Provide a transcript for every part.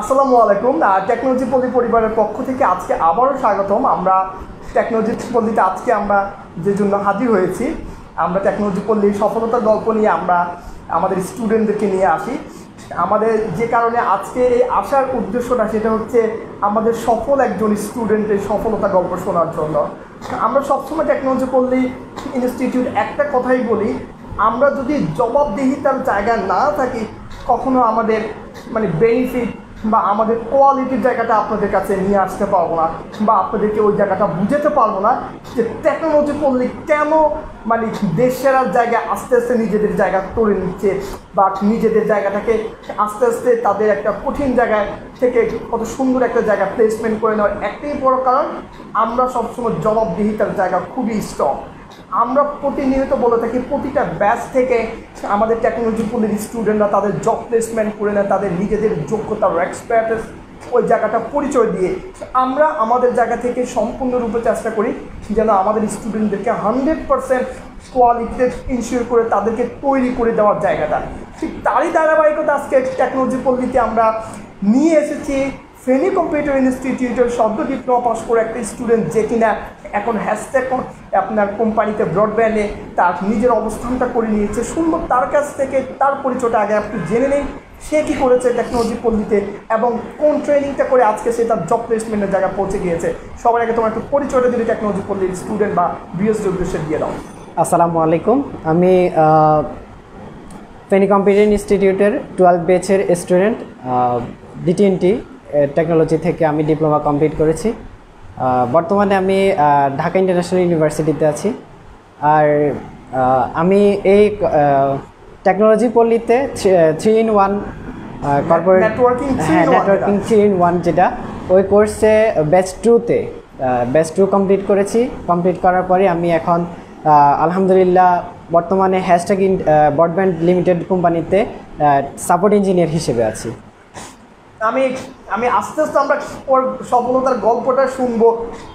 আসসালামু আলাইকুম। টেকনোলজি পল্লী পরিবারের পক্ষ থেকে আজকে আবারও স্বাগতম। আমরা টেকনোলজি পল্লীতে আজকে আমরা যে জন্য হাজির হয়েছি, আমরা টেকনোলজি পল্লীর সফলতার গল্প নিয়ে আমরা আমাদের স্টুডেন্টদেরকে নিয়ে আসি। আমাদের যে কারণে আজকে এই আসার উদ্দেশ্যটা সেটা হচ্ছে আমাদের সফল একজন স্টুডেন্টের সফলতা গল্প শোনার জন্য। আমরা সবসময় টেকনোলজি পল্লী ইনস্টিটিউট একটা কথাই বলি, আমরা যদি জবাবদিহিতার জায়গা না থাকি কখনো আমাদের বেনিফিট বা আমাদের কোয়ালিটির জায়গাটা আপনাদের কাছে নিয়ে আসতে পারবো না, বা আপনাদেরকে ওই জায়গাটা বুঝাতে পারবো না যে টেকনোলজি পড়লে কেন দেশ সেরার জায়গায় আস্তে আস্তে নিজেদের জায়গা করে নিচ্ছে, বা নিজেদের জায়গাটাকে আস্তে আস্তে তাদের একটা কঠিন জায়গায় থেকে কত সুন্দর একটা জায়গা প্লেসমেন্ট করে নেওয়ার একটাই বড় কারণ, আমরা সবসময় জবাবদিহিতার জায়গা খুবই স্ট্রং। আমরা প্রতিনিয়ত বলে থাকি প্রতিটা ব্যাচ থেকে আমাদের টেকনোলজি পল্লীর স্টুডেন্টরা তাদের জব প্লেসমেন্ট করে নেয়, তাদের নিজেদের যোগ্যতা এক্সপার্টিস ওই জায়গাটা পরিচয় দিয়ে আমরা আমাদের জায়গা থেকে সম্পূর্ণরূপে চেষ্টা করি যেন আমাদের স্টুডেন্টদেরকে 100% কোয়ালিটিতে ইনশিওর করে তাদেরকে তৈরি করে দেওয়ার জায়গাটা। ঠিক তারই ধারাবাহিকতা আজকে টেকনোলজি পল্লীতে আমরা নিয়ে এসেছি ফেনী কম্পিউটার ইনস্টিটিউটের সদ্য ডিপ্লোমা পাস করে একটা স্টুডেন্ট, যে কিনা এখন হ্যাশট্যাগ আপনার কোম্পানিতে ব্রডব্যান্ডে তার নিজের অবস্থানটা করে নিয়েছে। সুন্দর তার কাছ থেকে তার পরিচয়টা আগে একটু জেনে নেই, সে কী করেছে টেকনোলজি পল্লীতে এবং কোন ট্রেনিংটা করে আজকে সে তার জব প্লেসমেন্টের জায়গায় পৌঁছে গিয়েছে। সবার আগে তোমার একটু পরিচয়টা দিলে টেকনোলজি পল্লীর স্টুডেন্ট বা বিএসডব্লিউ দিয়ে দাও। আসসালামু আলাইকুম, আমি ফেনী কম্পিউটার ইনস্টিটিউটের 12 ব্যাচের স্টুডেন্ট। ডিটিএনটি টেকনোলজি থেকে আমি ডিপ্লোমা কমপ্লিট করেছি। বর্তমানে আমি ঢাকা ইন্টারন্যাশনাল ইউনিভার্সিটিতে আছি। আর আমি এই technology পল্লীতে 3-in-1 corporate networking 3-in-1 যেটা, ওই কোর্সে ব্যাচ 2 কমপ্লিট করেছি। কমপ্লিট করার পরে আমি এখন আলহামদুলিল্লাহ বর্তমানে হ্যাশট্যাগ ব্রডব্যান্ড লিমিটেড কোম্পানিতে সাপোর্ট ইঞ্জিনিয়ার হিসেবে আছি। আমি আস্তে আস্তে আমরা সফলতার গল্পটা শুনবো,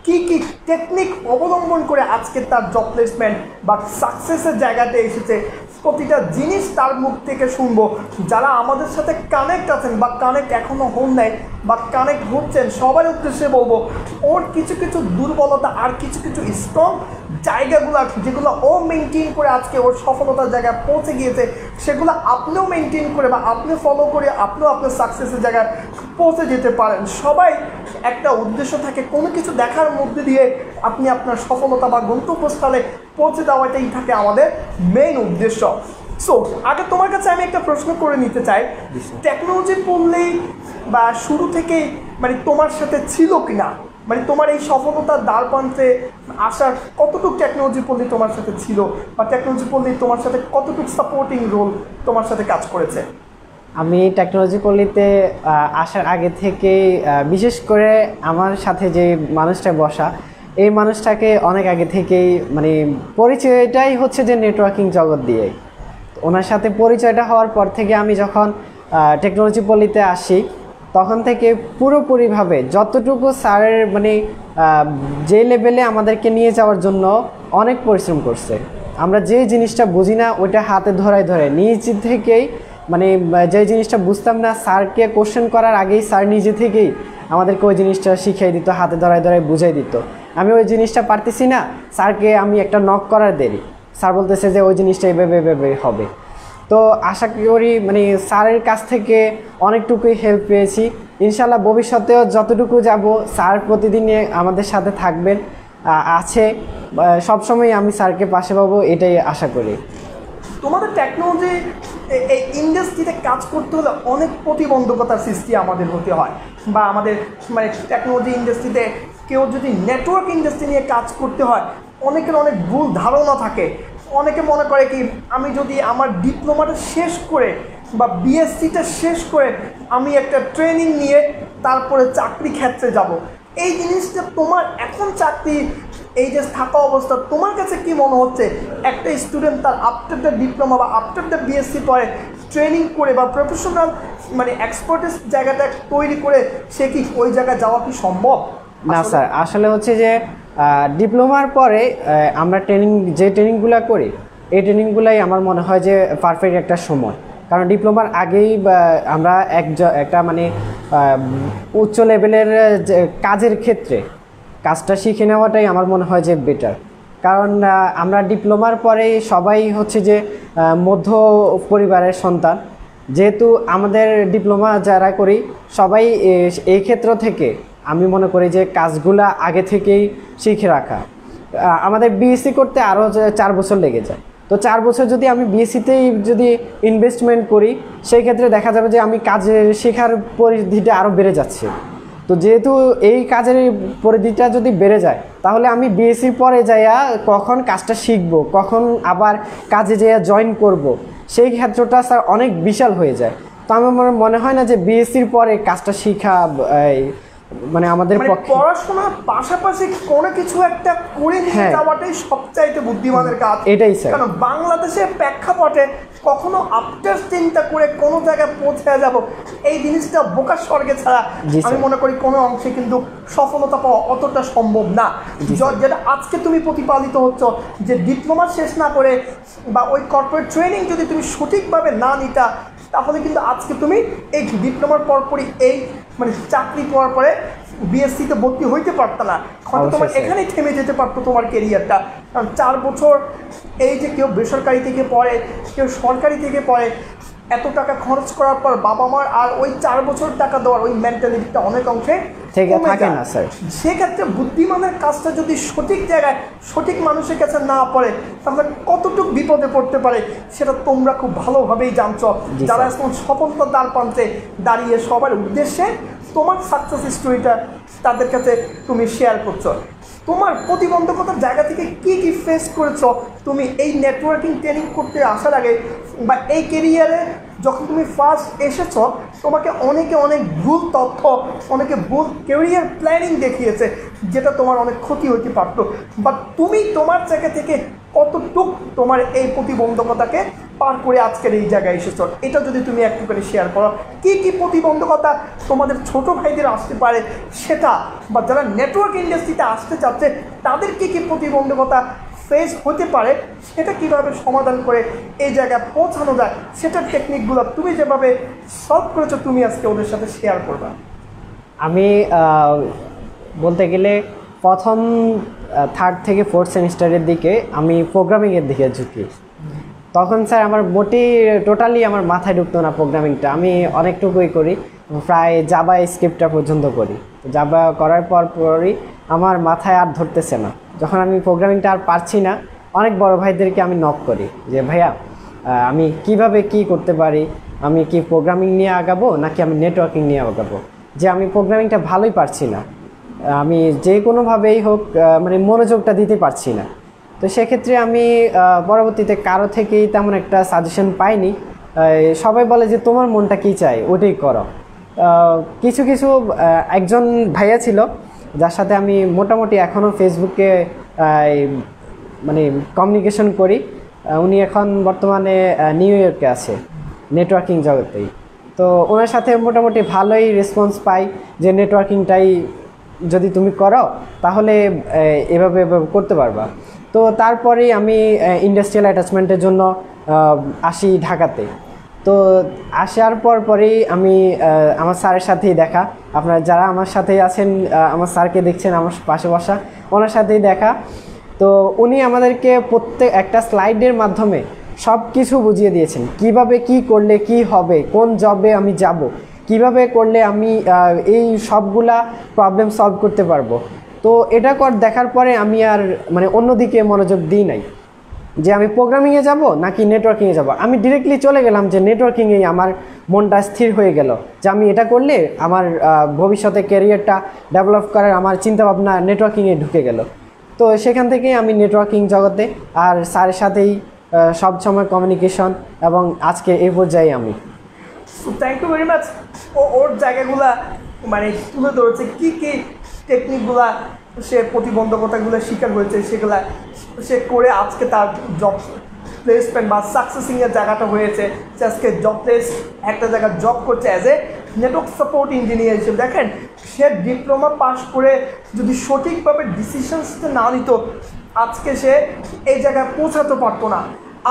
কি কি টেকনিক অবলম্বন করে আজকে তার জব প্লেসমেন্ট বা সাকসেসের জায়গাতে এসেছে, প্রতিটা জিনিস তার মুখ থেকে শুনবো। যারা আমাদের সাথে কানেক্ট আছেন বা কানেক্ট এখনও হন নাই বা কানেক্ট হচ্ছেন, সবার উদ্দেশ্যে বলবো ওর কিছু কিছু দুর্বলতা আর কিছু কিছু স্ট্রং জায়গাগুলো যেগুলো ও মেনটেন করে আজকে ওর সফলতার জায়গায় পৌঁছে গিয়েছে, সেগুলো আপনিও মেনটেন করে বা আপনি ফলো করে আপনিও আপনার সাকসেসের জায়গায় পৌঁছে যেতে পারেন। সবাই একটা উদ্দেশ্য থাকে, কোনো কিছু দেখার মধ্যে দিয়ে আপনি আপনার সফলতা বা গন্তব্যস্থলে পৌঁছে দেওয়াটাই থাকে আমাদের মেইন উদ্দেশ্য। সো আগে তোমার কাছে আমি একটা প্রশ্ন করে নিতে চাই, টেকনোলজি পড়লেই বা শুরু থেকেই তোমার সাথে ছিল কিনা, তোমার এই সফলতার দ্বারপ্রান্তে আসার কতটুকু টেকনোলজি পল্লী তোমার সাথে ছিল, বা টেকনোলজি পল্লী তোমার সাথে কতটুকু সাপোর্টিং রোল তোমার সাথে কাজ করেছে? আমি টেকনোলজি পল্লীতে আসার আগে থেকেই বিশেষ করে আমার সাথে যে মানুষটা বসা, এই মানুষটাকে অনেক আগে থেকেই পরিচয়টাই হচ্ছে যে নেটওয়ার্কিং জগৎ দিয়ে। ওনার সাথে পরিচয়টা হওয়ার পর থেকে আমি যখন টেকনোলজি পল্লীতে আসি, তখন থেকে পুরোপুরিভাবে যতটুকু স্যারের যে লেভেলে আমাদেরকে নিয়ে যাওয়ার জন্য অনেক পরিশ্রম করছে। আমরা যে জিনিসটা বুঝি না ওইটা হাতে ধরে নিজ থেকেই যে জিনিসটা বুঝতাম না, স্যারকে কোশ্চেন করার আগেই স্যার নিজে থেকেই আমাদেরকে ওই জিনিসটা শিখিয়ে দিত, হাতে ধরায় বুঝিয়ে দিত। আমি ওই জিনিসটা পারতেছি না, স্যারকে আমি একটা নক করার দেরি, স্যার বলতেছে যে ওই জিনিসটা এভাবে হবে। তো আশা করি স্যারের কাছ থেকে অনেকটুকুই হেল্প পেয়েছি। ইনশাল্লাহ ভবিষ্যতেও যতটুকু যাব, স্যার প্রতিদিন আমাদের সাথে থাকবেন, আছে সবসময় আমি স্যারকে পাশে পাবো, এটাই আশা করি। তোমাদের টেকনোলজি এই ইন্ডাস্ট্রিতে কাজ করতে হলে অনেক প্রতিবন্ধকতার সৃষ্টি আমাদের হতে হয়, বা আমাদের টেকনোলজি ইন্ডাস্ট্রিতে কেউ যদি নেটওয়ার্ক ইন্ডাস্ট্রি নিয়ে কাজ করতে হয়, অনেকের অনেক ভুল ধারণা থাকে। অনেকে মনে করে কি, আমি যদি আমার ডিপ্লোমাটা শেষ করে বা বিএসসিটা শেষ করে আমি একটা ট্রেনিং নিয়ে তারপরে চাকরি ক্ষেত্রে যাব। এই জিনিসটা তোমার এখন চাকরি এই যে থাকা অবস্থা, তোমার কাছে কি মনে হচ্ছে একটা স্টুডেন্ট তার আফটার দ্য ডিপ্লোমা বা আফটার দ্য বিএসসি পরে ট্রেনিং করে বা প্রফেশনাল এক্সপার্টিস জায়গাটা তৈরি করে সে কি ওই জায়গায় যাওয়া কি সম্ভব? না স্যার, আসলে হচ্ছে যে ডিপ্লোমার পরে আমরা যে ট্রেনিংগুলো করি, এই ট্রেনিংগুলাই আমার মনে হয় যে পারফেক্ট একটা সময়। কারণ ডিপ্লোমার আগেই আমরা একটা মানে উচ্চ লেভেলের কাজের ক্ষেত্রে কাজটা শিখে নেওয়াটাই আমার মনে হয় যে বেটার। কারণ আমরা ডিপ্লোমার পরেই সবাই হচ্ছে যে মধ্য পরিবারের সন্তান, যেহেতু আমাদের ডিপ্লোমা যারা করি সবাই এই ক্ষেত্র থেকে আমি মনে করি যে কাজগুলা আগে থেকেই শিখে রাখা। আমাদের বিএসসি করতে আরও 4 বছর লেগে যায়, তো 4 বছর যদি আমি বিএসসিতেই যদি ইনভেস্টমেন্ট করি সেই ক্ষেত্রে দেখা যাবে যে আমি কাজের শেখার পরিধিটা আরও বেড়ে যাচ্ছে। তো যেহেতু এই কাজের পরিধিটা যদি বেড়ে যায় তাহলে আমি বিএসসির পরে যাইয়া কখন কাজটা শিখবো, কখন আবার কাজে যাইয়া জয়েন করব, সেই ক্ষেত্রটা স্যার অনেক বিশাল হয়ে যায়। তো আমার মনে হয় না যে বিএসসির পরে কাজটা শিখা মানে আমাদের পক্ষে পড়াশোনার পাশাপাশি কোনো কিছু একটা করে নিয়ে যাওয়াটাই সবচাইতে বুদ্ধিমানের কাজ। এটাই স্যার, কারণ বাংলাদেশের প্রেক্ষাপটে কখনো আফটার চিন্তা করে কোনো জায়গায় পৌঁছে যাব এই জিনিসটা বোকার স্বর্গে ছাড়া আমি মনে করি কোনো অংশে কিন্তু সফলতা পাওয়া অতটা সম্ভব না। যেটা আজকে তুমি প্রতিপালিত হচ্ছ যে ডিপ্লোমা শেষ না করে বা ওই কর্পোরেট ট্রেনিং যদি তুমি সঠিকভাবে না নিতা তাহলে কিন্তু আজকে তুমি এই ডিপ্লোমার পরপরই এই মানে চাকরি পাওয়ার পরে বিএসসিতে ভর্তি হইতে পারতো না, হয়তো তোমার এখানেই থেমে যেতে পারতো তোমার কেরিয়ারটা। কারণ 4 বছর এই যে কেউ বেসরকারি থেকে পড়ে কেউ সরকারি থেকে পড়ে, এত টাকা খরচ করার পর বাবা মার আর ওই 4 বছর টাকা দেওয়ার ওই মেন্টালিটিটা অনেক অংশে থাকে না স্যার। সেক্ষেত্রে বুদ্ধিমানের কাজটা যদি সঠিক জায়গায় সঠিক মানুষের কাছে না পড়ে তাহলে কতটুকু বিপদে পড়তে পারে সেটা তোমরা খুব ভালোভাবেই জানছো, যারা এখন সফলতার দ্বার প্রান্তে দাঁড়িয়ে সবার উদ্দেশ্যে তোমার সাকসেস স্টোরিটা তাদের কাছে তুমি শেয়ার করছো। তোমার প্রতিবন্ধকতার জায়গা থেকে কি কি ফেস করেছো তুমি এই নেটওয়ার্কিং ট্রেনিং করতে আসার আগে বা এই কেরিয়ারে যখন তুমি ফার্স্ট এসেছো তোমাকে অনেকে অনেক ভুল তথ্য অনেকে ভুল কেরিয়ার প্ল্যানিং দেখিয়েছে যেটা তোমার অনেক ক্ষতি হতে পারতো, বাট তুমি তোমার জায়গা থেকে কতটুক তোমার এই প্রতিবন্ধকতাকে পার করে আজকের এই জায়গায় এসেছো এটা যদি তুমি একটু করে শেয়ার করো। কি কি প্রতিবন্ধকতা তোমাদের ছোট ভাইদের আসতে পারে সেটা, বা যারা নেটওয়ার্ক ইন্ডাস্ট্রিতে আসতে চাচ্ছে তাদের কি কি প্রতিবন্ধকতা ফেস হতে পারে সেটা কিভাবে সমাধান করে এই জায়গায় পৌঁছানো যায় সেটার টেকনিকগুলো তুমি যেভাবে সলভ করেছো তুমি আজকে ওদের সাথে শেয়ার করবা। আমি বলতে গেলে প্রথম 3rd থেকে 4th সেমিস্টারের দিকে আমি প্রোগ্রামিংয়ের দিকে ঝুঁকি। তখন স্যার আমার টোটালি আমার মাথায় ঢুকতো না প্রোগ্রামিংটা। আমি অনেকটুকুই করি, প্রায় জাভা স্ক্রিপ্টটা পর্যন্ত করি। জাভা করার পরই আমার মাথায় আর ধরতেছে না। যখন আমি প্রোগ্রামিংটা আর পারছি না অনেক বড় ভাইদেরকে আমি নক করি যে ভাইয়া আমি কিভাবে কি করতে পারি, আমি কি প্রোগ্রামিং নিয়ে আগাবো নাকি আমি নেটওয়ার্কিং নিয়ে আগাবো, যে আমি প্রোগ্রামিংটা ভালোই পারছি না, আমি যে কোনোভাবেই হোক মানে মনোযোগটা দিতে পারছি না। তো সেক্ষেত্রে আমি পরবর্তীতে কারো থেকেই তেমন একটা সাজেশন পাইনি। সবাই বলে যে তোমার মনটা কী চায় ওটাই করো। কিছু একজন ভাইয়া ছিল যার সাথে আমি মোটামুটি এখনও ফেসবুকে মানে কমিউনিকেশন করি। উনি এখন বর্তমানে নিউ ইয়র্কে আছে নেটওয়ার্কিং জগতেই। তো ওনার সাথে মোটামুটি ভালোই রেসপন্স পাই যে নেটওয়ার্কিংটাই যদি তুমি করো তাহলে এভাবে করতে পারবা। তো তারপরেই আমি ইন্ডাস্ট্রিয়াল অ্যাটাচমেন্টের জন্য আসি ঢাকাতে। তো আসার পরেই আমি আমার স্যারের সাথেই দেখা, আপনারা যারা আমার সাথেই আছেন আমার স্যারকে দেখছেন আমার পাশে বসা, ওনার সাথেই দেখা। তো উনি আমাদেরকে প্রত্যেক একটা স্লাইডের মাধ্যমে সব কিছু বুঝিয়ে দিয়েছেন, কিভাবে কি করলে কি হবে, কোন জবে আমি যাব, কিভাবে করলে আমি এই সবগুলা প্রবলেম সলভ করতে পারবো। তো এটা দেখার পরে আমি আর মানে অন্যদিকে মনোযোগ দিই নাই যে আমি প্রোগ্রামিংয়ে যাব নাকি নেটওয়ার্কিংয়ে যাব। আমি ডিরেক্টলি চলে গেলাম যে নেটওয়ার্কিংয়েই আমার মনটা স্থির হয়ে গেল যে আমি এটা করলে আমার ভবিষ্যতে ক্যারিয়ারটা ডেভেলপ করার আমার চিন্তাভাবনা নেটওয়ার্কিংয়ে ঢুকে গেল। তো সেখান থেকেই আমি নেটওয়ার্কিং জগতে আর স্যারের সাথেই সব সময় কমিউনিকেশন এবং আজকে এই পর্যায়ে আমি। Thank you very much. ওর জায়গাগুলা মানে তুলে ধরেছে কী কী টেকনিকগুলা সে প্রতিবন্ধকতাগুলো শিকার হয়েছে সেগুলা সে করে আজকে তার জব প্লেসমেন্ট বা সাকসেসিংয়ের জায়গাটা হয়েছে। সে আজকে জব প্লেস একটা জায়গায় জব করছে as a network support engineer হিসেবে। দেখেন সে ডিপ্লোমা পাস করে যদি সঠিকভাবে ডিসিশনস না নিত আজকে সে এই জায়গায় পৌঁছাতে পারতো না।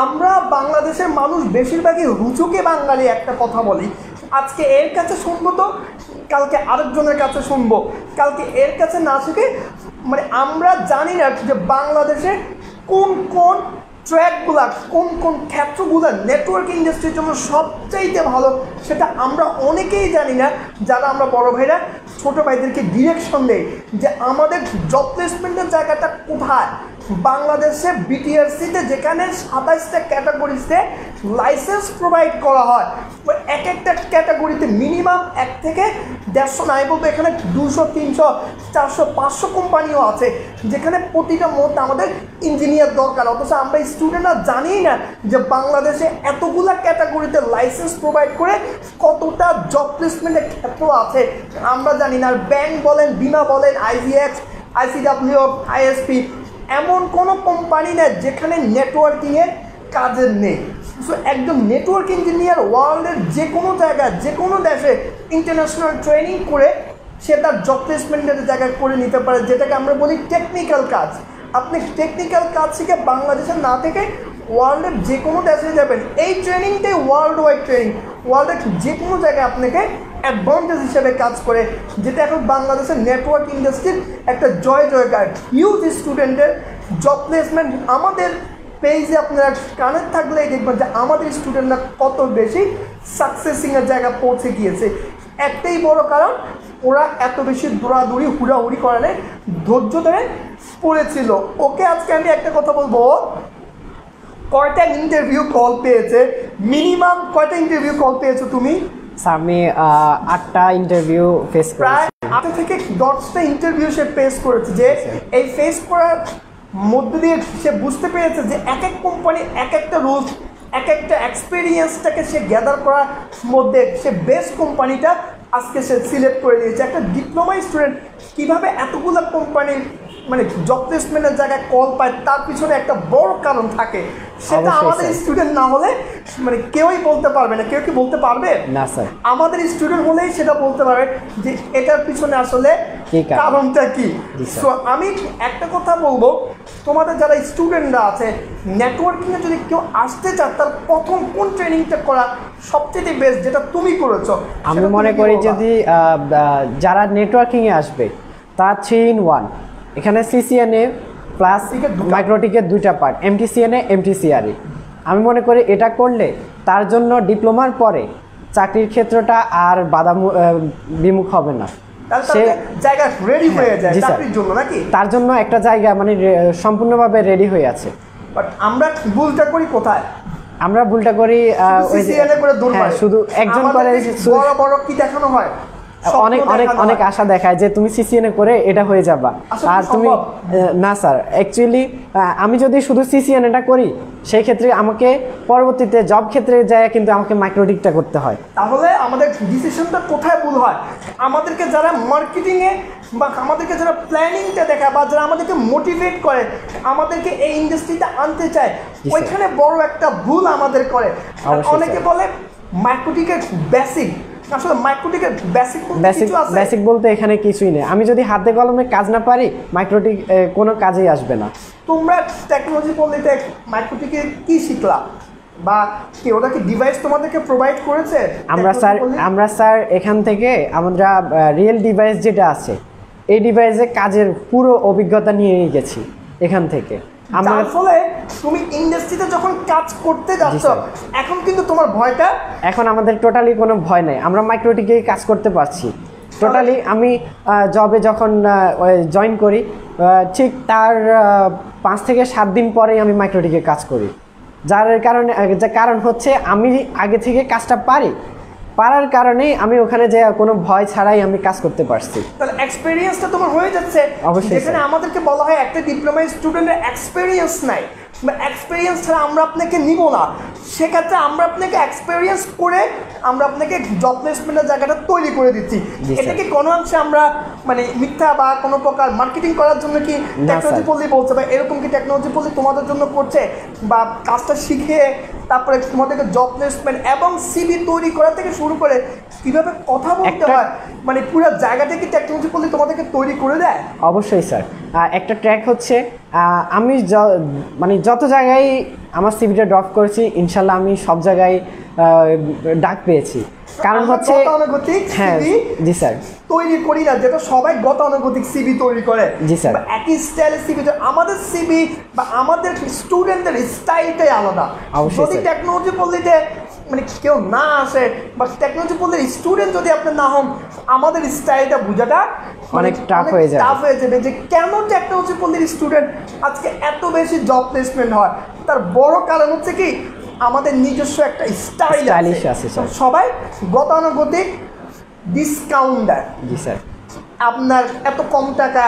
আমরা বাংলাদেশের মানুষ বেশিরভাগই রুচুকে বাঙালি একটা কথা বলি, আজকে এর কাছে শুনবো তো কালকে আরেকজনের কাছে শুনবো, কালকে এর কাছে না শিখে মানে আমরা জানি না যে বাংলাদেশে কোন কোন ট্র্যাকগুলা কোন কোন ক্ষেত্রগুলো নেটওয়ার্ক ইন্ডাস্ট্রির জন্য সবচাইতে ভালো সেটা আমরা অনেকেই জানি না। যারা আমরা বড় ভাইরা ছোটো ভাইদেরকে ডিরেকশন দেয় যে আমাদের জব প্লেসমেন্টের জায়গাটা কোথায়। বাংলাদেশে বিটিআরসিতে যেখানে 27টা ক্যাটাগরিতে লাইসেন্স প্রোভাইড করা হয়, ওই এক একটা ক্যাটাগরিতে মিনিমাম 1 থেকে 150 নাই বলবো, এখানে 200, 300, 400, 500 কোম্পানিও আছে যেখানে প্রতিটা মুহূর্তে আমাদের ইঞ্জিনিয়ার দরকার। অথচ আমরা স্টুডেন্টরা জানি না যে বাংলাদেশে এতগুলা ক্যাটাগরিতে লাইসেন্স প্রোভাইড করে কতটা জব প্লেসমেন্টের ক্ষেত্র আছে আমরা জানি না। আর ব্যাংক বলেন, বিমা বলেন, আইজিএক্স, আইসিডাব্লিউ, আইএসপি, এমন কোনো কোম্পানি নেই যেখানে নেটওয়ার্কিংয়ের কাজের নেই। সো একজন নেটওয়ার্ক ইঞ্জিনিয়ার ওয়ার্ল্ডের যে কোনো জায়গায় যে কোনো দেশে ইন্টারন্যাশনাল ট্রেনিং করে সে তার জব প্লেসমেন্টের জায়গায় করে নিতে পারে, যেটাকে আমরা বলি টেকনিক্যাল কাজ। আপনি টেকনিক্যাল কাজ শিখে বাংলাদেশে না থেকে ওয়ার্ল্ডের যে কোনো দেশে যাবেন, এই ট্রেনিংটাই ওয়ার্ল্ড ওয়াইড ট্রেনিং, ওয়ার্ল্ডের যে কোনো জায়গায় আপনাকে অ্যাডভান্টেজ হিসেবে কাজ করে, যেটা এখন বাংলাদেশের নেটওয়ার্ক ইন্ডাস্ট্রির একটা জয় জয়কার। হিউজ স্টুডেন্টের জব প্লেসমেন্ট আমাদের পেজে আপনারা কানেক্ট থাকলেই দেখবেন যে আমাদের স্টুডেন্টরা কত বেশি সাকসেসিংয়ের জায়গা পৌঁছে গিয়েছে। একটাই বড় কারণ, ওরা এত বেশি দৌড়াদৌড়ি হুড়াহুড়ি করালে ধৈর্য ধরে পড়েছিল। ওকে আজকে আমি একটা কথা বলবো, কয়টা ইন্টারভিউ কল পেয়েছে, মিনিমাম কয়টা ইন্টারভিউ কল পেয়েছো তুমি? আমি 8টা ইন্টারভিউ ফেস করেছি, প্রায় 8 থেকে 10টা ইন্টারভিউ সে ফেস করেছে। যে এই ফেস করার মধ্য দিয়ে সে বুঝতে পেরেছে যে এক এক কোম্পানি এক একটা রুলস, এক একটা এক্সপিরিয়েন্সটাকে সে গ্যাদার করার মধ্যে সে বেস্ট কোম্পানিটা আজকে সে সিলেক্ট করে দিয়েছে। একটা ডিপ্লোমা স্টুডেন্ট কীভাবে এতগুলো কোম্পানির মানে জব প্লেসমেন্টের জায়গায় কল পায়, তার পিছনে একটা বড় কারণ থাকে, সেটা আমাদের স্টুডেন্ট না হলে মানে কেউই বলতে পারবে না। কেউ কি বলতে পারবে না স্যার? আমাদের স্টুডেন্ট হলেই সেটা বলতে পারবে যে এটার পিছনে আসলে কারণটা কি। সো আমি একটা কথা বলবো, তোমাদের যারা স্টুডেন্টরা আছে নেটওয়ার্কিংয়ে যদি কেউ আসতে চায় তার প্রথম কোন ট্রেনিংটা করা সবচেয়ে বেস্ট, যেটা তুমি করেছো? আমি মনে করি যদি যারা নেটওয়ার্কিংয়ে আসবে তার 3 in 1, এখানে সিসিএনএ প্লাস মাইক্রোটিকের 2টা পার্ট, এমটিসিএনএ, এমটিসিআরই। আমি মনে করি এটা করলে তার জন্য ডিপ্লোমার পরে চাকরির ক্ষেত্রটা আর বাধা বিমুখ হবে না, সে জায়গা রেডি হয়ে যায় চাকরির জন্য নাকি? তার জন্য একটা জায়গা মানে সম্পূর্ণভাবে রেডি হয়ে আছে। বাট আমরা ভুলটা করি কোথায়? আমরা ভুলটা করি শুধু একজন করে, বড় বড় কি দেখানো হয়, অনেক অনেক অনেক আশা দেখায় যে তুমি সিসিএনএ করে এটা হয়ে যাবা, আর তুমি না স্যার। অ্যাকচুয়ালি আমি যদি শুধু সিসিএনএটা করি সেই ক্ষেত্রে আমাকে পরবর্তীতে জব ক্ষেত্রে যায় কিন্তু আমাকে মাইক্রোটিকটা করতে হয়। তাহলে আমাদের ডিসিশনটা কোথায় ভুল হয়? আমাদেরকে যারা মার্কেটিংয়ে বা আমাদেরকে যারা প্ল্যানিংটা দেখায় বা যারা আমাদেরকে মোটিভেট করে, আমাদেরকে এই ইন্ডাস্ট্রিতে আনতে চায়, ওইখানে বড় একটা ভুল আমাদের করে। অনেকে বলে মাইক্রোটিকের বেসিক, আসলে মাইক্রোটিকের বেসিক বলতে এখানে কিছুই নেই। আমি যদি হাতে কলমে কাজ না পারি মাইক্রোটিক কোনো কাজেই আসবে না। তোমরা টেকনোলজি পড়লে মাইক্রোটিকে কি শিখলা বা কি ওটা কি ডিভাইস তোমাদেরকে প্রোভাইড করেছে? আমরা স্যার এখান থেকে আমরা রিয়েল ডিভাইস যেটা আছে এই ডিভাইসে কাজের পুরো অভিজ্ঞতা নিয়ে গেছি এখান থেকে। যার ফলে তুমি ইন্ডাস্ট্রিতে যখন কাজ করতে যাচ্ছ এখন কিন্তু তোমার ভয়টা, এখন আমাদের টোটালি কোনো ভয় নেই, আমরা মাইক্রোটিকেই কাজ করতে পারছি টোটালি। আমি জবে যখন জয়েন করি ঠিক তার 5 থেকে 7 দিন পরেই আমি মাইক্রোটিকে কাজ করি, যার কারণ হচ্ছে আমি আগে থেকে কাজটা পারার কারণেই আমি ওখানে যে কোনো ভয় ছাড়াই আমি কাজ করতে পারছি। তাহলে এক্সপেরিয়েন্সটা তোমার হয়ে যাচ্ছে। অবশ্যই যেখানে আমাদেরকে বলা হয় একটা ডিপ্লোমা স্টুডেন্টের এক্সপেরিয়েন্স নাই, এক্সপেরিয়েন্স ছাড়া আমরা আপনাকে নিব না, সেক্ষেত্রে আমরা আপনাকে এক্সপেরিয়েন্স করে আমরা আপনাকে জব প্লেসমেন্টের জায়গাটা তৈরি করে দিচ্ছি। এটাকে কোনো অংশে আমরা মানে মিথ্যা বা কোনো প্রকার মার্কেটিং করার জন্য কি টেকনোলজি পল্লী বলছে বা এরকম কি টেকনোলজি পল্লী তোমাদের জন্য করছে বা কাজটা শিখে তারপরে তোমাদেরকে জব প্লেসমেন্ট এবং সিভি তৈরি করা থেকে শুরু করে কীভাবে কথা বলতে হয়, মানে পুরো জায়গাটা কি টেকনোলজি পল্লী তোমাদেরকে তৈরি করে দেয়? অবশ্যই স্যার। একটা ট্র্যাক হচ্ছে আমি মানে যত জায়গায় আমার সিভিটা ড্রপ করেছি ইনশাল্লাহ আমি সব জায়গায় ডাক পেয়েছি। কারণ হচ্ছে গতানুগতিক সিভি জি স্যার তৈরি করি না, যেটা সবাই গতানুগতিক সিভি তৈরি করে। জি স্যার। একই স্টাইলের সিভি, আমাদের সিভি বা আমাদের স্টুডেন্টদের স্টাইলটাই আলাদা। যদি টেকনোলজি পল্লীতে মানে কেউ না আসে বা টেকনোলজি পল্লীর স্টুডেন্ট যদি আপনি না হন, আমাদের স্টাইলটা বোঝাটা অনেক টাফ হয়ে যাবে যে কেন টেকনোলজি পল্লীর স্টুডেন্ট আজকে এত বেশি জব প্লেসমেন্ট হয়। তার বড় কারণ হচ্ছে কি আমাদের নিজস্ব একটা স্টাইল আছে। সবাই গতানুগতিক ডিসকাউন্ট দেয়। জি স্যার। আপনার এত কম টাকা,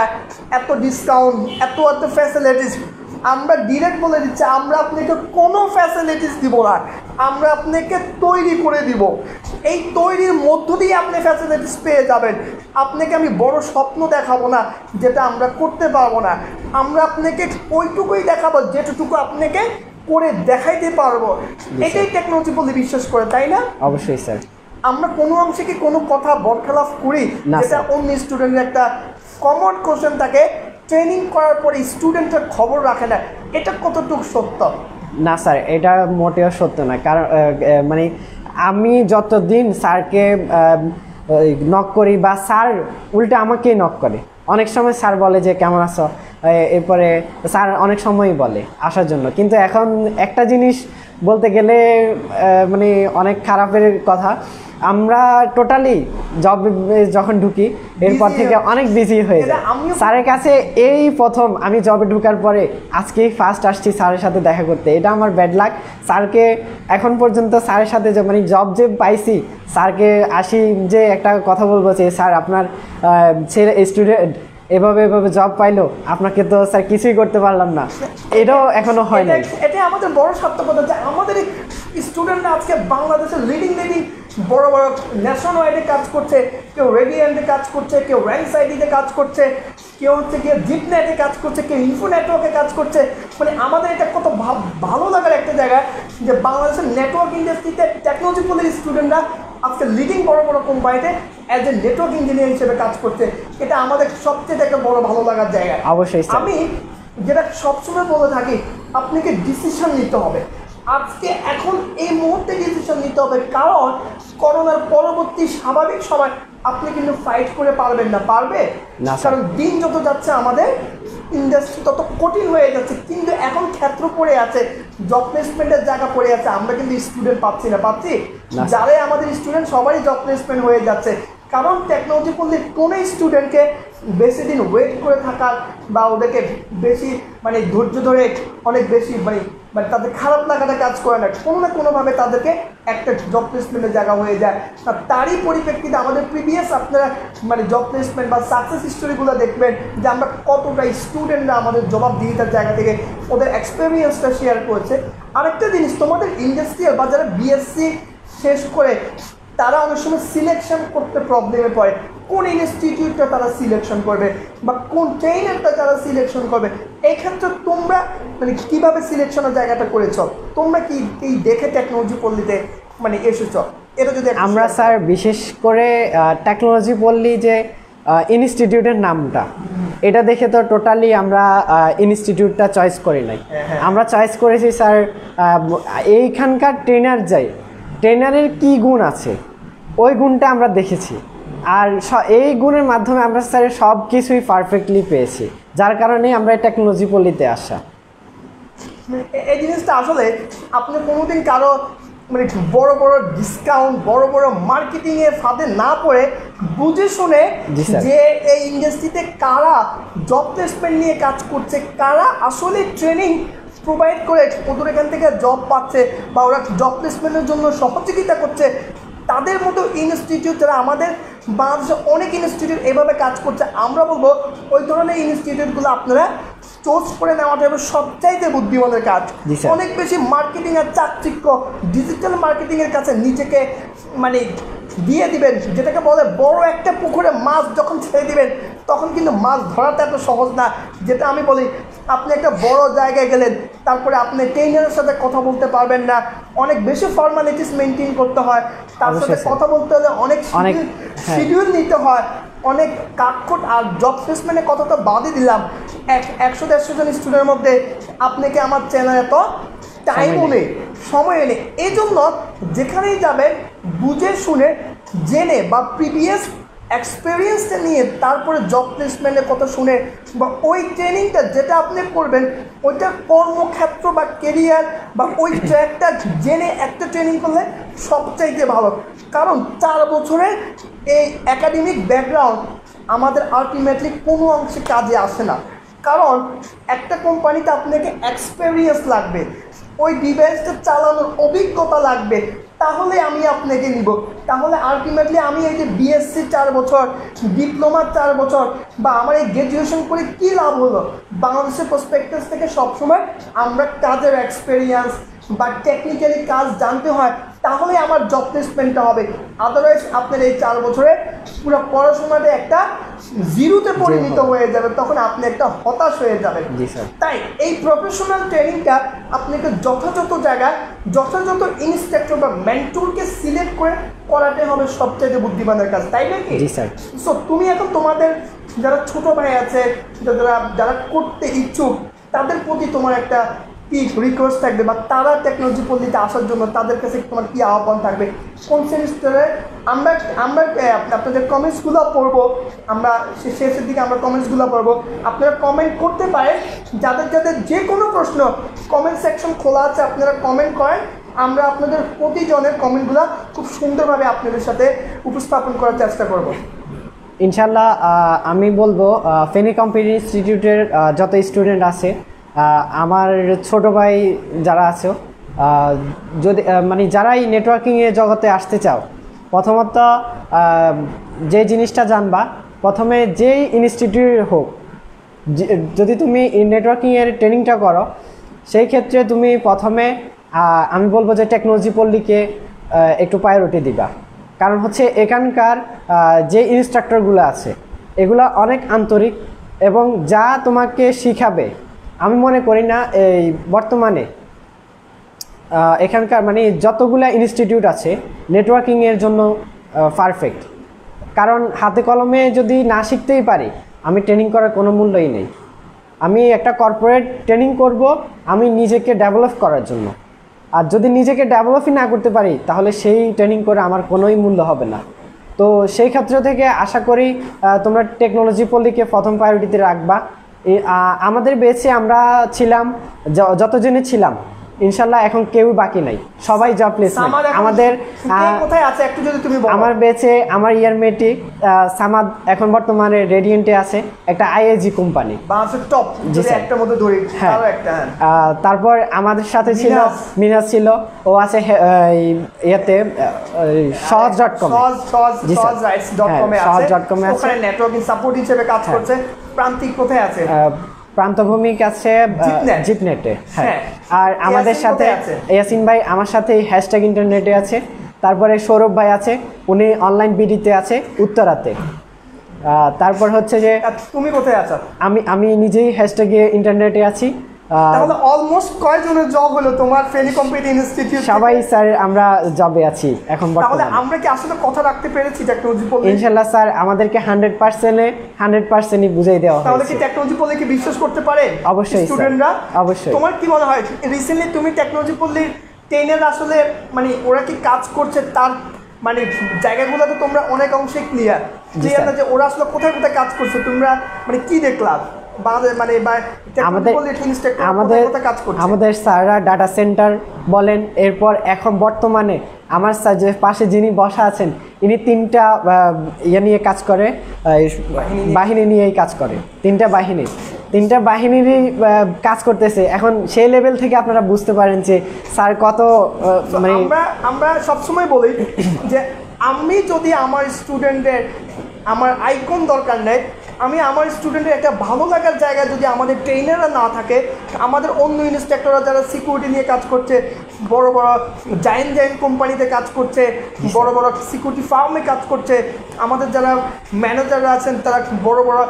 এত ডিসকাউন্ট, এত ফ্যাসিলিটিস। আমরা ডিরেক্ট বলে দিচ্ছি আমরা আপনাকে কোনো ফ্যাসিলিটিস দিব না, আমরা আপনাকে তৈরি করে দিব। এই তৈরির মধ্য দিয়ে আপনি ফ্যাসিলিটিস পেয়ে যাবেন। আপনাকে আমি বড় স্বপ্ন দেখাবো না যেটা আমরা করতে পারবো না, আমরা আপনাকে ওইটুকুই দেখাবো যেটুকু আপনাকে করে দেখাইতে পারবো। এটাই টেকনোলজি বলে বিশ্বাস করে, তাই না? অবশ্যই স্যার। আমরা কোনো অংশে কি কোনো কথা বরখেলাফ করি? যেটা অন্য স্টুডেন্টের একটা কমন কোশ্চেন থাকে, ট্রেনিং করার পরে স্টুডেন্টের খবর রাখে না, এটা কতটুকু সত্য? না স্যার, এটা মোটেও সত্য না। কারণ মানে আমি যতদিন স্যারকে নক করি বা স্যার উল্টে আমাকেই নক করে, অনেক সময় স্যার বলে যে কেমন আছো, এরপরে স্যার অনেক সময়ই বলে আসার জন্য। কিন্তু এখন একটা জিনিস বলতে গেলে মানে অনেক খারাপের কথা, আমরা টোটালি জব যখন ঢুকি এরপর থেকে অনেক বিজি হয়ে যায়। স্যারের কাছে এই প্রথম আমি জবে ঢুকার পরে আজকেই ফার্স্ট আসছি স্যারের সাথে দেখা করতে, এটা আমার ব্যাড লাক। স্যারকে এখন পর্যন্ত স্যারের সাথে মানে জব যে পাইছি, স্যারকে আসি যে একটা কথা বলবো যে স্যার আপনার ছেলে স্টুডেন্ট এভাবে জব পাইলো, আপনাকে তো স্যার কিছুই করতে পারলাম না, এটাও এখনো হয় না। এটা আমাদের বড় সার্থকতা যে আমাদের স্টুডেন্টরা আজকে বাংলাদেশের লিডিং বড় বড় ন্যাশনাল ওয়াইডে কাজ করছে, কেউ রেডিয়েন্টে কাজ করছে, কেউ র্যাঙ্ক সাইডিতে কাজ করছে, কেউ হচ্ছে গিয়ে জিপনেটে কাজ করছে, কেউ ইনফো নেটওয়ার্কে কাজ করছে। মানে আমাদের এটা কত ভালো লাগার একটা জায়গা যে বাংলাদেশের নেটওয়ার্ক ইন্ডাস্ট্রিতে টেকনোলজি পল্লীর স্টুডেন্টরা আজকে লিডিং বড় বড় কোম্পানিতে অ্যাজ এ নেটওয়ার্ক ইঞ্জিনিয়ার হিসেবে কাজ করছে। এটা আমাদের সবচেয়ে একটা বড় ভালো লাগার জায়গা। অবশ্যই আমি যেটা সবসময় বলে থাকি, আপনাকে ডিসিশন নিতে হবে আজকে, এখন এই মুহূর্তে ডিসিশন নিতে হবে। কারণ করোনার পরবর্তী স্বাভাবিক সময় আপনি কিন্তু ফাইট করে পারবেন না, পারবে না। কারণ দিন যত যাচ্ছে আমাদের ইন্ডাস্ট্রি তত কঠিন হয়ে যাচ্ছে। কিন্তু এখন ক্ষেত্র পড়ে আছে, জব প্লেসমেন্টের জায়গা পড়ে আছে, আমরা কিন্তু স্টুডেন্ট পাচ্ছি না, পাচ্ছি যারাই আমাদের স্টুডেন্ট সবাই জব প্লেসমেন্ট হয়ে যাচ্ছে। কারণ টেকনোলজি পড়লে কোনো স্টুডেন্টকে বেশি দিন ওয়েট করে থাকার বা ওদেরকে বেশি মানে ধৈর্য ধরে অনেক বেশি মানে তাদের খারাপ লাগাটা কাজ করে না, কোনো না কোনোভাবে তাদেরকে একটা জব প্লেসমেন্টের জায়গা হয়ে যায়। তারই পরিপ্রেক্ষিতে আমাদের প্রিভিয়াস আপনারা মানে জব প্লেসমেন্ট বা সাকসেস হিস্টোরিগুলো দেখবেন যে আমরা কতটা স্টুডেন্টরা আমাদের জবাবদিহিতার জায়গা থেকে ওদের এক্সপেরিয়েন্সটা শেয়ার করেছে। আরেকটা জিনিস, তোমাদের ইন্ডাস্ট্রিয়াল বা যারা বিএসসি শেষ করে তারা অনেক সময় সিলেকশন করতে প্রবলেমে পড়ে, কোন ইনস্টিটিউটটা তারা সিলেকশন করবে বা কোন ট্রেনারটা তারা সিলেকশন করবে। এই ক্ষেত্রে তোমরা মানে কীভাবে সিলেকশনের জায়গাটা করেছ, তোমরা কি এই দেখে টেকনোলজি পল্লীতে মানে এসেছ? এটা যদি আমরা স্যার বিশেষ করে টেকনোলজি পল্লী যে ইনস্টিটিউটের নামটা, এটা দেখে তো টোটালি আমরা ইনস্টিটিউটটা চয়েস করি নাই। আমরা চয়েস করেছি স্যার এইখানকার ট্রেনার ট্রেনারের কী গুণ আছে ওই গুণটা আমরা দেখেছি, আর এই গুণের মাধ্যমে আমরা স্যার সব কিছুই পারফেক্টলি পেয়েছি, যার কারণেই আমরা টেকনোলজি পল্লীতে আসা। এই জিনিসটা আসলে আপনি কোনোদিন কারো মানে বড় বড় ডিসকাউন্ট, বড় বড় মার্কেটিংয়ের ফাঁদে না পড়ে বুঝে শুনে যে এই ইন্ডাস্ট্রিতে কারা জব প্লেসমেন্ট নিয়ে কাজ করছে, কারা আসলে ট্রেনিং প্রোভাইড করে ওদের এখান থেকে জব পাচ্ছে বা ওরা জব প্লেসমেন্টের জন্য সহযোগিতা করছে, তাদের মতো ইনস্টিটিউট যারা আমাদের বাংলাদেশে অনেক ইনস্টিটিউট এভাবে কাজ করছে, আমরা বলবো ওই ধরনের ইনস্টিটিউটগুলো আপনারা চুজ করে নেওয়াটা হবে সবচাইতে বুদ্ধিমানের কাজ। অনেক বেশি মার্কেটিং আর চাকচিক্য ডিজিটাল মার্কেটিংয়ের কাছে নিজেকে মানে দিয়ে দিবেন, যেটাকে বলে বড় একটা পুকুরে মাছ যখন ছেড়ে দিবেন তখন কিন্তু মাছ ধরাটা এত সহজ না। যেটা আমি বলি, আপনি একটা বড় জায়গায় গেলেন, তারপরে আপনি ট্রেনারের সাথে কথা বলতে পারবেন না, অনেক বেশি ফর্মালিটিস মেনটেন করতে হয়, তার সাথে কথা বলতে হলে অনেক শিডিউল নিতে হয়, অনেক কাটখোট। আর জব প্লেসমেন্টের কথা তো বাদই দিলাম, 100-150 জন স্টুডেন্টের মধ্যে আপনাকে আমার চ্যানেলে তো টাইমও নেই, সময় নেই। এই জন্য যেখানেই যাবেন বুঝে শুনে জেনে বা প্রিভিয়াস এক্সপিরিয়েন্সটা নিয়ে তারপরে জব প্লেসমেন্টের কথা শুনে বা ওই ট্রেনিংটা যেটা আপনি করবেন ওইটা কর্মক্ষেত্র বা কেরিয়ার বা ওই ট্র্যাকটা জেনে একটা ট্রেনিং করলে সবচাইতে ভালো। কারণ 4 বছরের এই একাডেমিক ব্যাকগ্রাউন্ড আমাদের আলটিমেটলি কোনো অংশে কাজে আসে না, কারণ একটা কোম্পানিতে আপনাকে এক্সপিরিয়েন্স লাগবে, ওই ডিভাইসটা চালানোর অভিজ্ঞতা লাগবে, তাহলে আমি আপনাকে নিব। তাহলে আলটিমেটলি আমি এই যে বিএসসি 4 বছর, ডিপ্লোমা 4 বছর বা আমার এই গ্র্যাজুয়েশন করে কী লাভ হলো? বাংলাদেশের পার্সপেক্টিভ থেকে সবসময় আমরা কাজের এক্সপিরিয়েন্স বা টেকনিক্যালি কাজ জানতে হয়, তাহলে আমার জব প্লেসমেন্টটা হবে। আদারওয়াইজ আপনার এই 4 বছরে পুরো পড়াশোনাটা একটা জিরোতে পরিণত হয়ে যাবে, তখন আপনি একটা হতাশ হয়ে যাবেন। তাই এই প্রফেশনাল ট্রেনিংটা আপনাকে যথাযথ জায়গায় যথাযথ ইনস্ট্রাক্টর বা মেন্টরকে সিলেক্ট করে করাতে হবে সবচেয়ে বুদ্ধিমানের কাজ, তাই নাকি? সো তুমি এখন তোমাদের যারা ছোট ভাই আছে, যারা করতে ইচ্ছুক, তাদের প্রতি তোমার একটা কি রিকোয়েস্ট থাকবে বা তারা টেকনোলজি পল্লীতে আসার জন্য তাদের কাছে তোমার কী আহ্বান থাকবে? কোন সেমিস্টারে আমরা আপনাদের কমেন্টসগুলো পড়বো, আমরা শেষের দিকে আমরা কমেন্টসগুলো পড়বো, আপনারা কমেন্ট করতে পারেন। যাদের যে কোনো প্রশ্ন কমেন্ট সেকশন খোলা আছে, আপনারা কমেন্ট করেন, আমরা আপনাদের প্রতিজনের কমেন্টগুলো খুব সুন্দরভাবে আপনাদের সাথে উপস্থাপন করার চেষ্টা করব ইনশাল্লাহ। আমি বলবো ফেনী কম্পিউটার ইনস্টিটিউটের যত স্টুডেন্ট আছে, আমার ছোট ভাই যারা আছো, যদি মানে যারাই নেটওয়ার্কিংয়ের জগতে আসতে চাও, প্রথমত যে জিনিসটা জানবা, প্রথমে যেই ইনস্টিটিউট হোক, যদি তুমি নেটওয়ার্কিংয়ের ট্রেনিংটা করো, সেই ক্ষেত্রে তুমি প্রথমে আমি বলবো যে টেকনোলজি পল্লীকে একটু প্রায়োরিটি দিবা। কারণ হচ্ছে এখানকার যে ইনস্ট্রাক্টরগুলো আছে এগুলো অনেক আন্তরিক, এবং যা তোমাকে শিখাবে আমি মনে করি না এই বর্তমানে এখানকার মানে যতগুলো ইনস্টিটিউট আছে নেটওয়ার্কিংয়ের জন্য পারফেক্ট। কারণ হাতে কলমে যদি না শিখতেই পারি, আমি ট্রেনিং করার কোনো মূল্যই নেই। আমি একটা কর্পোরেট ট্রেনিং করব আমি নিজেকে ডেভেলপ করার জন্য, আর যদি নিজেকে ডেভেলপই না করতে পারি তাহলে সেই ট্রেনিং করে আমার কোনোই মূল্য হবে না। তো সেই ক্ষেত্র থেকে আশা করি তোমরা টেকনোলজি পল্লীকে প্রথম প্রায়োরিটিতে রাখবা। আমাদের বেঁচে আমরা ছিলাম যতজনে ছিলাম, ইনশাল্লাহ এখন কেউ বাকি নাই, সবাই জব প্লেসমেন্ট। আমাদের কোথায় আছে একটু যদি তুমি বলো। আমার বেঁচে আমার ইয়ারমেটি সামাদ এখন বর্তমানে রেডিয়েন্টে আছে, একটা আইএজি কোম্পানি, টপ একটা মধ্যে ধরি। তারপর আমাদের সাথে ছিল মিনাজ ছিল, ও আছে ইয়েতে সহজ.com, সহজ.com আছে, ওখানে নেটওয়ার্কিং সাপোর্ট হিসেবে কাজ করছে। প্রান্তিক কোথায় আছে? প্রান্তভূমিক আছে জিপনেটে। হ্যাঁ, আর আমাদের সাথে ইয়াসিন ভাই আমার সাথে হ্যাশট্যাগ ইন্টারনেটে আছে। তারপরে সৌরভ ভাই আছে, উনি অনলাইন বিডিতে আছে উত্তরাতে। তারপর হচ্ছে যে তুমি কোথায় আছো? আমি নিজেই হ্যাশট্যাগে ইন্টারনেটে আছি। তাহলে অলমোস্ট কয়জনের জব হলো তোমার ফেনী কম্পিউটার ইনস্টিটিউট? সবাই স্যার আমরা জবে আছি এখন বর্তমানে। তাহলে আমরা কি আসলে কথা রাখতে পেরেছি টেকনোলজি পল্লী? ইনশাআল্লাহ স্যার আমাদেরকে 100%ই বুঝিয়ে দেওয়া হয়েছে। তাহলে কি টেকনোলজি পল্লী কি বিশ্বাস করতে পারে? অবশ্যই স্টুডেন্টরা। অবশ্যই। তোমার কি মনে হয় রিসেন্টলি তুমি টেকনোলজি পল্লীর ট্রেনের আসলে মানে ওরা কি কাজ করছে তার মানে জায়গাগুলোতে তোমরা অনেক অংশে ক্লিয়ার না যে ওরা আসলে কোথায় কোথায় কাজ করছে, তোমরা মানে কি দেখলা? আমাদের স্যাররা ডাটা সেন্টার বলেন, এরপর এখন বর্তমানে আমার যে পাশে যিনি বসা আছেন ইনি 3টা ইয়ে নিয়ে কাজ করে, বাহিনী নিয়েই কাজ করে। 3টা বাহিনীরই কাজ করতেছে। এখন সেই লেভেল থেকে আপনারা বুঝতে পারেন যে স্যার কত মানে আমরা সবসময় বলি যে আমি যদি আমার স্টুডেন্টের আমার আইকন দরকার নেই, আমি আমার স্টুডেন্টের একটা ভালো লাগার জায়গায় যদি আমাদের ট্রেনাররা না থাকে, আমাদের অন্য ইনস্ট্রাক্টররা যারা সিকিউরিটি নিয়ে কাজ করছে, বড় বড় জায়েন্ট কোম্পানিতে কাজ করছে, বড় বড় সিকিউরিটি ফার্মে কাজ করছে, আমাদের যারা ম্যানেজাররা আছেন তারা বড় বড়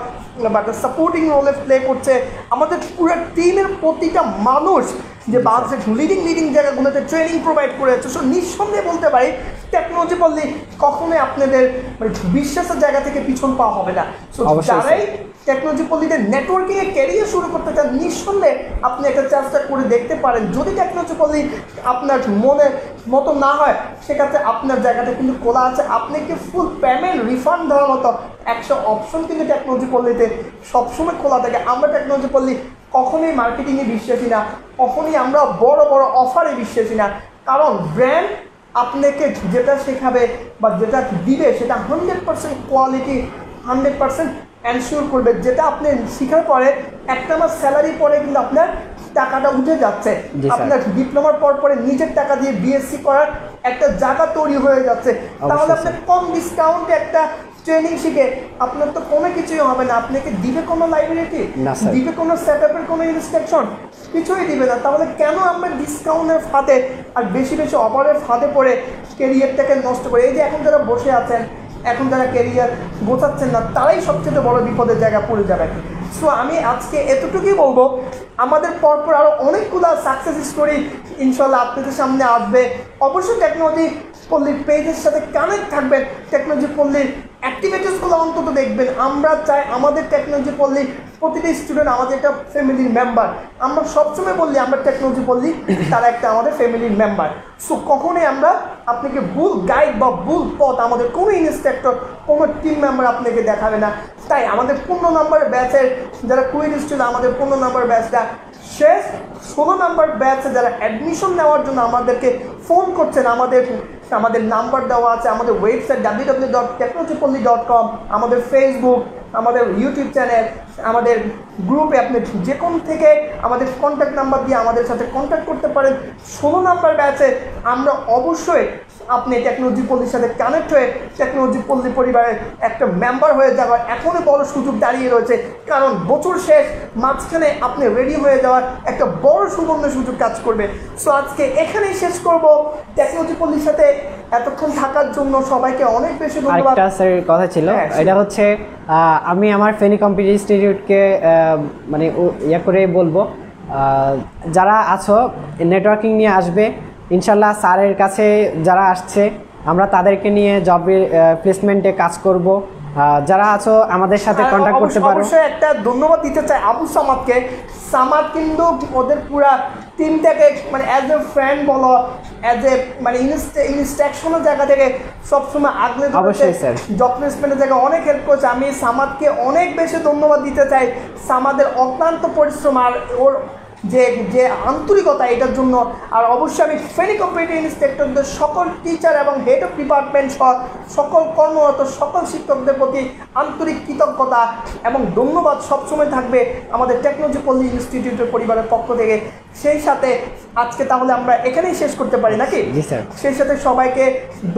সাপোর্টিং রোলে প্লে করছে, আমাদের পুরো টিমের প্রতিটা মানুষ যে বাংলাদেশের লিডিং জায়গাগুলোতে ট্রেনিং প্রোভাইড করে যাচ্ছে। সো নিঃসন্দেহে বলতে পারি টেকনোলজি পল্লী কখনোই আপনাদের মানে বিশ্বাসের জায়গা থেকে পিছন পাওয়া হবে না। সো যারাই টেকনোলজি পল্লীতে নেটওয়ার্কিংয়ে ক্যারিয়ার শুরু করতে চান নিঃসন্দেহে আপনি একটা চেষ্টা করে দেখতে পারেন। যদি টেকনোলজি পল্লী আপনার মনের মতো না হয় সেক্ষেত্রে আপনার জায়গাটা কিন্তু খোলা আছে। আপনাকে ফুল পেমেন্ট রিফান্ড দেওয়ার মতো 100 অপশন কিন্তু টেকনোলজি পল্লীতে সবসময় খোলা থাকে। আমরা টেকনোলজি পল্লী কখনোই মার্কেটিংয়ে বিশ্বাসী না, কখনোই আমরা বড় অফারে বিশ্বাসী না। কারণ ব্র্যান্ড আপনাকে যেটা শেখাবে বা যেটা দিবে সেটা 100% কোয়ালিটি 100% এনশিওর করবে। যেটা আপনি শেখার পরে একটা মাস স্যালারি পরে কিন্তু আপনার টাকাটা উঠে যাচ্ছে। আপনার ডিপ্লোমার পরে নিজের টাকা দিয়ে বিএসসি করার একটা জায়গা তৈরি হয়ে যাচ্ছে। তাহলে আপনি কম ডিসকাউন্টে একটা ট্রেনিং শিখে আপনার তো কোনো কিছুই হবে না। আপনাকে দিবে কোনো লাইব্রেরিটি, দিবে কোনো সেট আপের কোনো ইনস্ট্রাকশন, কিছুই দিবে না। তাহলে কেন আমরা ডিসকাউন্টের ফাঁদে আর বেশি অফারের ফাঁদে পড়ে কেরিয়ারটাকে নষ্ট করে? এই যে এখন যারা বসে আছেন, এখন যারা কেরিয়ার গোছাচ্ছেন না, তারাই সবচেয়ে বড় বিপদের জায়গা পড়ে যাবে। সো আমি আজকে এতটুকুই বলবো, আমাদের পরপর আরও অনেকগুলো সাকসেস স্টোরি ইনশাল্লাহ আপনাদের সামনে আসবে। অবশ্যই টেকনোলজি পল্লীর পেজের সাথে কানেক্ট থাকবেন, টেকনোলজি পল্লীর অ্যাক্টিভিটিসগুলো অন্তত দেখবেন। আমরা চাই আমাদের টেকনোলজি পল্লী প্রতিটি স্টুডেন্ট আমাদের একটা ফ্যামিলির মেম্বার। আমরা সবসময় বললি আমরা টেকনোলজি পল্লী তারা একটা আমাদের ফ্যামিলির মেম্বার। সো কখনোই আমরা আপনাকে ভুল গাইড বা ভুল পথ আমাদের কোনো ইনস্ট্রাক্টর কোনো টিম মেম্বার আপনাকে দেখাবে না। তাই আমাদের 15 নম্বরের ব্যাচের যারা কুইজ ছিল, আমাদের 15 নম্বর ব্যাচটা শেষ। 16 নম্বর ব্যাচে যারা অ্যাডমিশন নেওয়ার জন্য আমাদেরকে ফোন করছেন, আমাদের নাম্বার দেওয়া আছে, আমাদের ওয়েবসাইট www.technologypolly.com, আমাদের ফেসবুক, আমাদের ইউটিউব চ্যানেল, আমাদের গ্রুপে আপনি যে কোন থেকে আমাদের কন্ট্যাক্ট নাম্বার দিয়ে আমাদের সাথে কন্ট্যাক্ট করতে পারেন। 16 নম্বর ব্যাচে আমরা অবশ্যই আপনি টেকনোলজি পল্লীর সাথে কানেক্ট হয়ে টেকনোলজি পল্লী পরিবারের একটা মেম্বার হয়ে যাওয়ার এখনও বড় সুযোগ দাঁড়িয়ে রয়েছে। কারণ বছর শেষ, মাঝখানে আপনি রেডি হয়ে যাওয়ার একটা বড় সুবর্ণ সুযোগ কাজ করবে। সো আজকে এখানেই শেষ করব। টেকনোলজি পল্লীর সাথে এতক্ষণ থাকার জন্য সবাইকে অনেক বেশি ধন্যবাদ। একটা স্যার কথা ছিল, এটা হচ্ছে আমি আমার ফেনী কম্পিউটার ইনস্টিটিউটকে মানে ইয়ে করে বলবো, যারা আছো নেটওয়ার্কিং নিয়ে আসবে ইনশাল্লাহ। স্যারের কাছে যারা আসছে আমরা তাদেরকে নিয়ে জবের প্লেসমেন্টে কাজ করব। যারা আছো আমাদের সাথে কন্ট্যাক্ট করতে পারো। অবশ্যই একটা ধন্যবাদ দিতে চাই আবু সামাদকে। সামাদ কিন্তু ওদের পুরা টিমটাকে মানে অ্যাজ এ ফ্রেন্ড বলো, অ্যাজ এ মানে ইনস্ট্রাকশনের জায়গা থেকে সবসময় আগলে ধরেছে, জব প্লেসমেন্টের জায়গায় অনেক হেল্প করছে। আমি সামাদকে অনেক বেশি ধন্যবাদ দিতে চাই। সামাদের অক্লান্ত পরিশ্রম আর ওর যে আন্তরিকতা এটার জন্য। আর অবশ্যই আমি ফেনী কম্পিউটার ইনস্ট্রাক্টরদের সকল টিচার এবং হেড অফ ডিপার্টমেন্ট সহ সকল কর্মরত সকল শিক্ষকদের প্রতি আন্তরিক কৃতজ্ঞতা এবং ধন্যবাদ সবসময় থাকবে আমাদের টেকনোলজি পল্লী ইনস্টিটিউটের পরিবারের পক্ষ থেকে। সেই সাথে আজকে তাহলে আমরা এখানেই শেষ করতে পারি নাকি? জি স্যার। সেই সাথে সবাইকে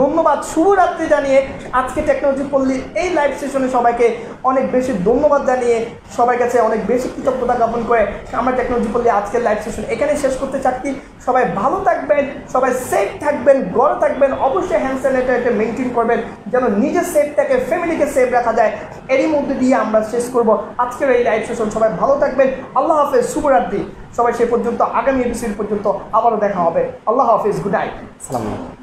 ধন্যবাদ, শুভরাত্রি জানিয়ে আজকে টেকনোলজি পল্লীর এই লাইভ সেশনে সবাইকে অনেক বেশি ধন্যবাদ জানিয়ে সবার কাছে অনেক বেশি কৃতজ্ঞতা জ্ঞাপন করে আমরা টেকনোলজি পল্লী আজকের লাইভ সেশন এখানেই শেষ করতে চাচ্ছি। সবাই ভালো থাকবেন, সবাই সেফ থাকবেন, ঘরে থাকবেন, অবশ্যই হ্যান্ড স্যানিটাইজার মেনটেন করবেন যেন নিজের সেফটাকে ফ্যামিলিকে সেফ রাখা যায়। এরই মধ্যে দিয়ে আমরা শেষ করব আজকের এই লাইভ সেশন। সবাই ভালো থাকবেন, আল্লাহ হাফেজ, শুভরাত্রি সবাই। সে পর্যন্ত আগামী এপিসোড পর্যন্ত আবারও দেখা হবে। আল্লাহ হাফেজ, গুড নাইট, আসসালামু আলাইকুম।